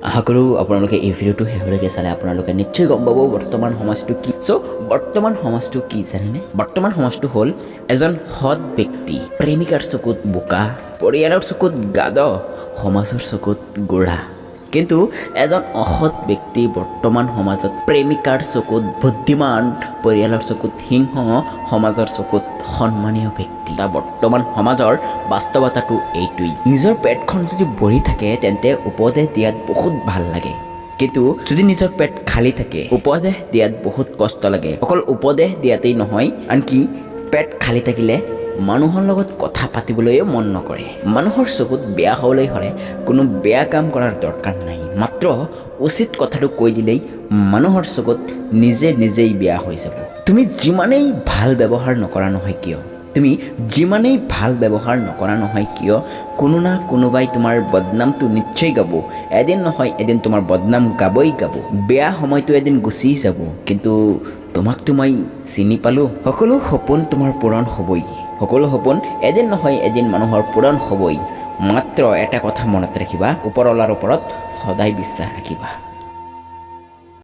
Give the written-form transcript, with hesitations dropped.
আশা কৰোঁ আপোনালোকে এই ভিডিঅ'টো শেষলৈকে চালে আপোনালোকে নিশ্চয় গম পাব বৰ্তমান সমাজটো কি। বৰ্তমান সমাজটো কি জানেনে? বৰ্তমান সমাজটো হ'ল এজন সৎ ব্যক্তি প্ৰেমিকাৰ চকুত বোকা, পৰিয়ালৰ চকুত গাদ, সমাজৰ চকুত গোড়া। কিন্তু এজন অসৎ ব্যক্তি বৰ্তমান সমাজত প্ৰেমিকাৰ চকুত বুদ্ধিমান, পৰিয়ালৰ চকুত সিংহ, সমাজৰ চকুত সন্মানীয় ব্যক্তি। বৰ্তমান সমাজৰ বাস্তৱতাটো এইটোৱেই। নিজৰ পেটখন যদি ভৰি থাকে তেন্তে উপদেশ দিয়াত বহুত ভাল লাগে, কিন্তু যদি নিজৰ পেট খালী থাকে উপদেশ দিয়াত বহুত কষ্ট লাগে। অকল উপদেশ দিয়াতেই নহয়, আনকি পেট খালী থাকিলে মানুহৰ লগত কথা পাতিবলৈও মন নকৰে। মানুহৰ চকুত বেয়া হ'বলৈ হ'লে কোনো বেয়া কাম কৰাৰ দৰকাৰ নাই, মাত্ৰ উচিত কথাটো কৈ দিলেই মানুহৰ চকুত নিজেই বেয়া হৈ যাব। তুমি যিমানেই ভাল ব্যৱহাৰ নকৰা নহয় কিয়, কোনো না কোনোবাই তোমাৰ বদনামটো নিশ্চয় গাব। এদিন নহয় এদিন তোমাৰ বদনাম গাবই গাব। বেয়া সময়টো এদিন গুচি যাব, কিন্তু তোমাকতো মই চিনি পালোঁ। সকলো সপোন তোমাৰ পূৰণ হ'বই। সকলো সপোন এদিন নহয় এদিন মানুহৰ পূৰণ হ'বই। মাত্ৰ এটা কথা মনত ৰাখিবা, ওপৰৱালাৰ ওপৰত সদায় বিশ্বাস ৰাখিবা।